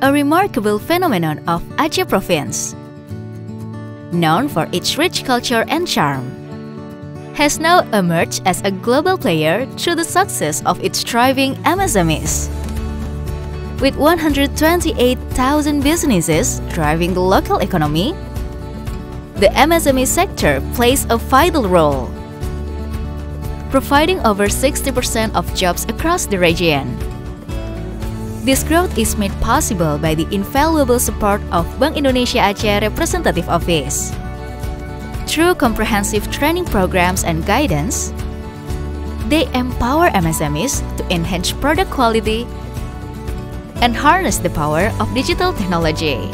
a remarkable phenomenon of Aceh province, known for its rich culture and charm, has now emerged as a global player through the success of its thriving MSMEs. With 128,000 businesses driving the local economy, the MSME sector plays a vital role, providing over 60% of jobs across the region. This growth is made possible by the invaluable support of Bank Indonesia Aceh Representative Office. Through comprehensive training programs and guidance, they empower MSMEs to enhance product quality and harness the power of digital technology,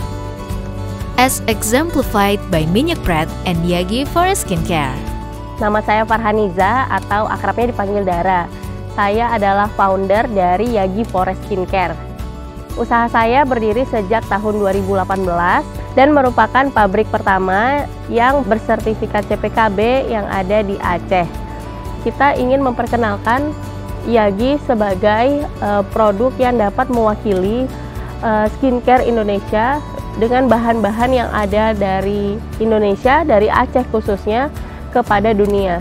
as exemplified by Minyak Pret and Yagi Forest Skincare. Nama saya Farhaniza atau akrabnya dipanggil Dara. Saya adalah founder dari Yagi Forest Skincare. Usaha saya berdiri sejak tahun 2018 dan merupakan pabrik pertama yang bersertifikat CPKB yang ada di Aceh. Kita ingin memperkenalkan Yagi sebagai produk yang dapat mewakili skincare Indonesia dengan bahan-bahan yang ada dari Indonesia, dari Aceh khususnya, kepada dunia.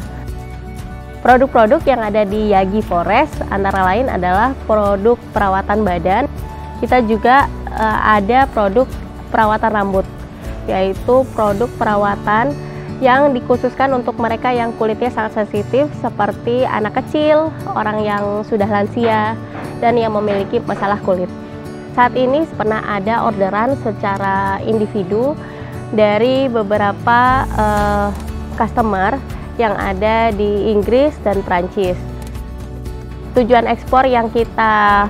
Produk-produk yang ada di Yagi Forest antara lain adalah produk perawatan badan. Kita juga ada produk perawatan rambut, yaitu produk perawatan yang dikhususkan untuk mereka yang kulitnya sangat sensitif seperti anak kecil, orang yang sudah lansia, dan yang memiliki masalah kulit. Saat ini pernah ada orderan secara individu dari beberapa customer yang ada di Inggris dan Prancis. Tujuan ekspor yang kita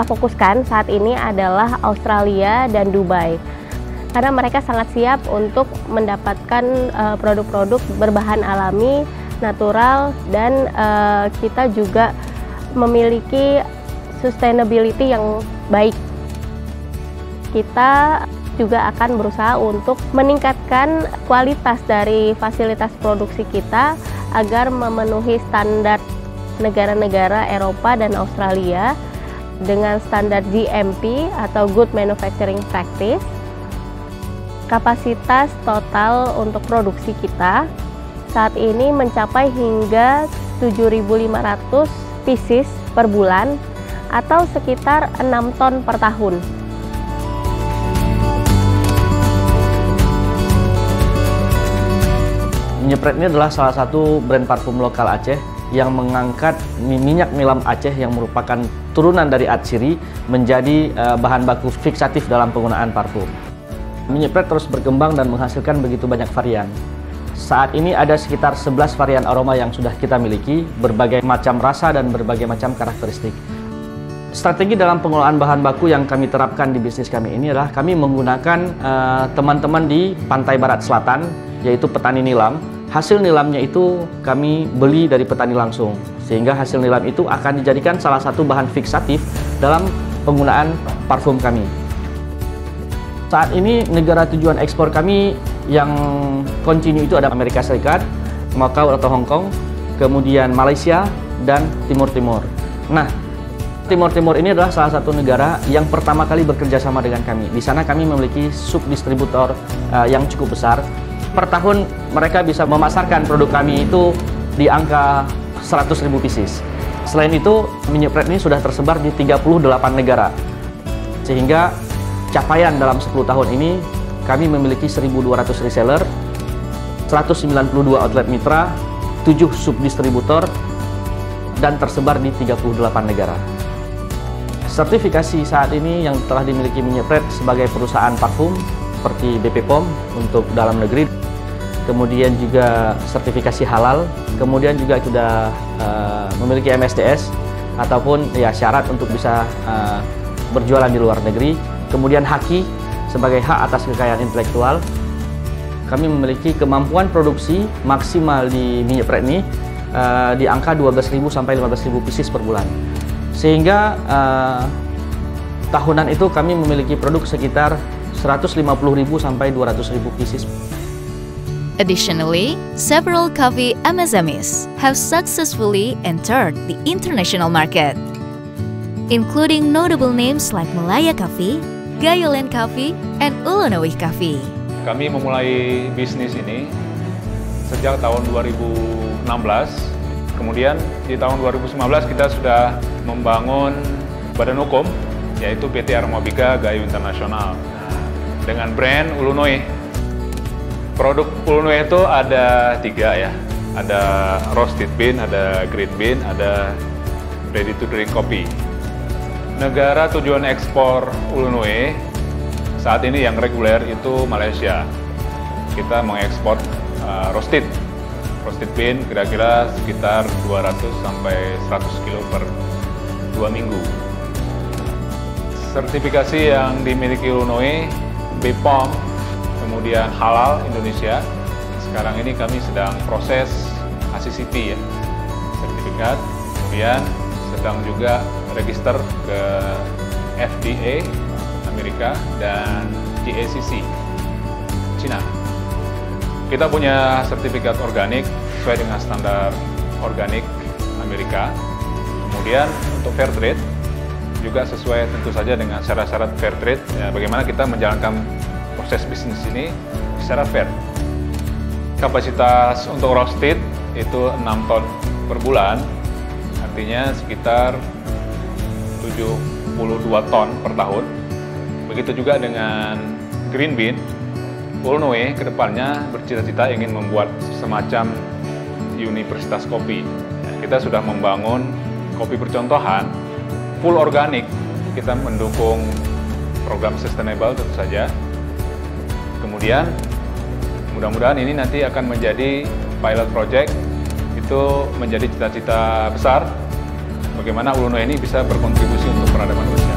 fokuskan saat ini adalah Australia dan Dubai, karena mereka sangat siap untuk mendapatkan produk-produk berbahan alami, natural, dan kita juga memiliki sustainability yang baik. Kita juga akan berusaha untuk meningkatkan kualitas dari fasilitas produksi kita agar memenuhi standar negara-negara Eropa dan Australia dengan standar GMP atau Good Manufacturing Practice. Kapasitas total untuk produksi kita saat ini mencapai hingga 7.500 pieces per bulan atau sekitar 6 ton per tahun. Minyak Pret ini adalah salah satu brand parfum lokal Aceh yang mengangkat minyak nilam Aceh yang merupakan turunan dari atsiri menjadi bahan baku fiksatif dalam penggunaan parfum. Minyak Pret terus berkembang dan menghasilkan begitu banyak varian. Saat ini ada sekitar 11 varian aroma yang sudah kita miliki, berbagai macam rasa dan berbagai macam karakteristik. Strategi dalam pengelolaan bahan baku yang kami terapkan di bisnis kami ini adalah kami menggunakan teman-teman di pantai barat selatan, yaitu petani nilam. Hasil nilamnya itu kami beli dari petani langsung, sehingga hasil nilam itu akan dijadikan salah satu bahan fiksatif dalam penggunaan parfum kami. Saat ini negara tujuan ekspor kami yang kontinu itu ada Amerika Serikat, Macau atau Hong Kong, kemudian Malaysia, dan Timur Timur. Nah, Timur Timur ini adalah salah satu negara yang pertama kali bekerja sama dengan kami. Di sana kami memiliki subdistributor yang cukup besar. Per tahun mereka bisa memasarkan produk kami itu di angka 100.000 pieces. Selain itu, Minyak Pret ini sudah tersebar di 38 negara. Sehingga capaian dalam 10 tahun ini, kami memiliki 1.200 reseller, 192 outlet mitra, 7 subdistributor, dan tersebar di 38 negara. Sertifikasi saat ini yang telah dimiliki Minyak Pret sebagai perusahaan parfum seperti BP POM untuk dalam negeri, kemudian juga sertifikasi halal, kemudian juga sudah memiliki MSDS ataupun ya syarat untuk bisa berjualan di luar negeri, kemudian HAKI sebagai hak atas kekayaan intelektual. Kami memiliki kemampuan produksi maksimal di Minyak Pret ini di angka 12.000 sampai 15.000 pieces per bulan, sehingga tahunan itu kami memiliki produk sekitar 150.000 sampai 200.000 pieces. Additionally, several coffee MSMEs have successfully entered the international market. including notable names like Malaya Coffee, Gayolen Coffee, and Ulunawih Coffee. Kami memulai bisnis ini sejak tahun 2016. Kemudian di tahun 2019 kita sudah membangun badan hukum, yaitu PT Aromabika Gayo Internasional dengan brand Ulunawih. Produk Ulunawih itu ada 3 ya, ada roasted bean, ada green bean, ada ready to drink kopi. Negara tujuan ekspor Ulunawih saat ini yang reguler itu Malaysia. Kita mengekspor roasted bean kira-kira sekitar 200 sampai 100 kilo per 2 minggu. Sertifikasi yang dimiliki Ulunawih, BPOM, kemudian halal Indonesia. Sekarang ini kami sedang proses HACCP ya, sertifikat, kemudian sedang juga register ke FDA Amerika dan GACC Cina. Kita punya sertifikat organik sesuai dengan standar organik Amerika. Kemudian untuk fair trade juga sesuai tentu saja dengan syarat-syarat fair trade. Ya, bagaimana kita menjalankan proses bisnis ini secara fair. Kapasitas untuk roasted itu 6 ton per bulan, artinya sekitar 72 ton per tahun. Begitu juga dengan green bean. Ulunawih kedepannya bercita-cita ingin membuat semacam universitas kopi. Kita sudah membangun kopi percontohan, full organik. Kita mendukung program sustainable tentu saja. Kemudian mudah-mudahan ini nanti akan menjadi pilot project, itu menjadi cita-cita besar bagaimana Ulunawih ini bisa berkontribusi untuk peradaban manusia.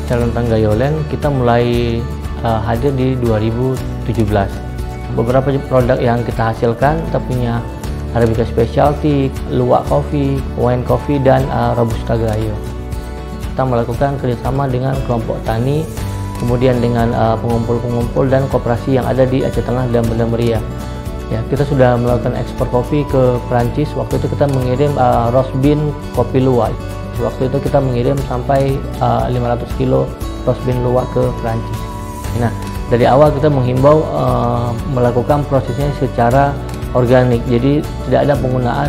Tentang Gayolen kita mulai hadir di 2017. Beberapa produk yang kita hasilkan, kita punya Arabica Specialty, Luwak Coffee, Wine Coffee, dan Robusta Gayo. Kita melakukan kerjasama dengan kelompok tani, kemudian dengan pengumpul-pengumpul dan koperasi yang ada di Aceh Tengah dan Banda Meriah. Ya, kita sudah melakukan ekspor kopi ke Perancis. Waktu itu kita mengirim roast bean kopi luwak. Waktu itu kita mengirim sampai 500 kilo roast bean luwak ke Perancis. Nah, dari awal kita menghimbau melakukan prosesnya secara organik, jadi tidak ada penggunaan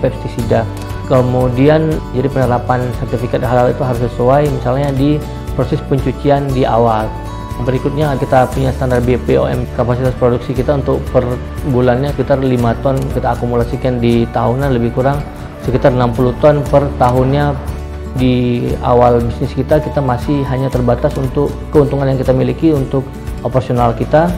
pestisida. Kemudian, jadi penerapan sertifikat halal itu harus sesuai, misalnya di proses pencucian di awal. Berikutnya kita punya standar BPOM, kapasitas produksi kita untuk per bulannya sekitar 5 ton, kita akumulasikan di tahunan lebih kurang sekitar 60 ton per tahunnya. Di awal bisnis kita masih hanya terbatas untuk keuntungan yang kita miliki untuk operasional kita.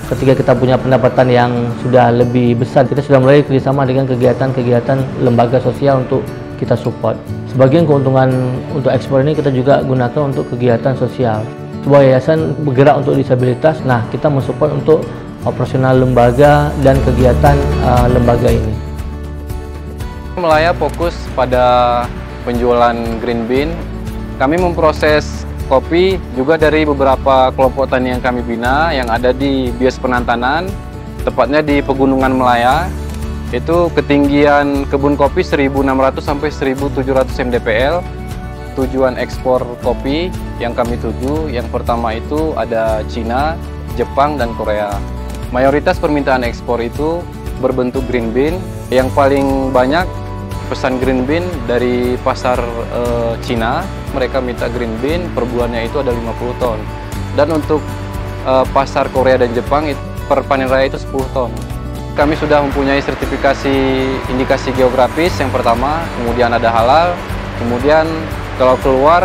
Ketika kita punya pendapatan yang sudah lebih besar, kita sudah mulai kerjasama dengan kegiatan-kegiatan lembaga sosial untuk kita support. Sebagian keuntungan untuk ekspor ini kita juga gunakan untuk kegiatan sosial. Sebuah yayasan bergerak untuk disabilitas, nah kita mensupport untuk operasional lembaga dan kegiatan lembaga ini. Malaya fokus pada penjualan green bean. Kami memproses kopi juga dari beberapa kelompok tani yang kami bina yang ada di Bias Penantanan, tepatnya di Pegunungan Malaya. Itu ketinggian kebun kopi 1.600 sampai 1.700 mdpl. Tujuan ekspor kopi yang kami tuju, yang pertama itu ada Cina, Jepang, dan Korea. Mayoritas permintaan ekspor itu berbentuk green bean. Yang paling banyak pesan green bean dari pasar Cina, mereka minta green bean per bulannya itu ada 50 ton. Dan untuk pasar Korea dan Jepang per panen raya itu 10 ton. Kami sudah mempunyai sertifikasi indikasi geografis yang pertama, kemudian ada halal, kemudian kalau keluar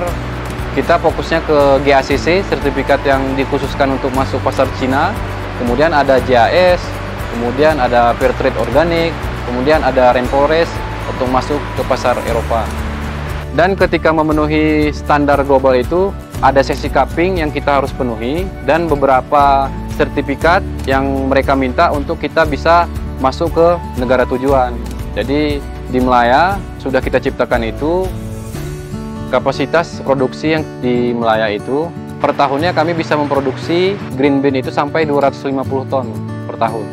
kita fokusnya ke GACC, sertifikat yang dikhususkan untuk masuk pasar Cina, kemudian ada JAS, kemudian ada Fair Trade Organik, kemudian ada Rainforest untuk masuk ke pasar Eropa. Dan ketika memenuhi standar global itu, ada sesi cupping yang kita harus penuhi dan beberapa sertifikat yang mereka minta untuk kita bisa masuk ke negara tujuan. Jadi di Malaya sudah kita ciptakan itu, kapasitas produksi yang di Malaya itu per tahunnya kami bisa memproduksi green bean itu sampai 250 ton per tahun.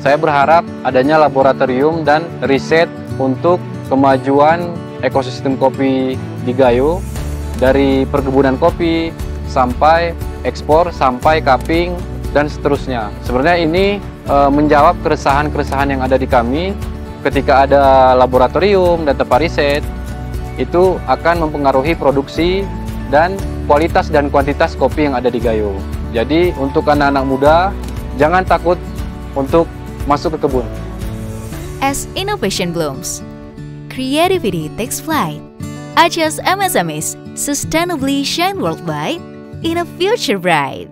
Saya berharap adanya laboratorium dan riset untuk kemajuan ekosistem kopi di Gayo, dari perkebunan kopi sampai ekspor, sampai cupping, dan seterusnya. Sebenarnya ini menjawab keresahan-keresahan yang ada di kami ketika ada laboratorium dan tempat riset, itu akan mempengaruhi produksi dan kualitas dan kuantitas kopi yang ada di Gayo. Jadi untuk anak-anak muda, jangan takut untuk masuk ke kebun. As innovation blooms, creativity takes flight. Aceh's MSMEs sustainably shine worldwide in a future bright.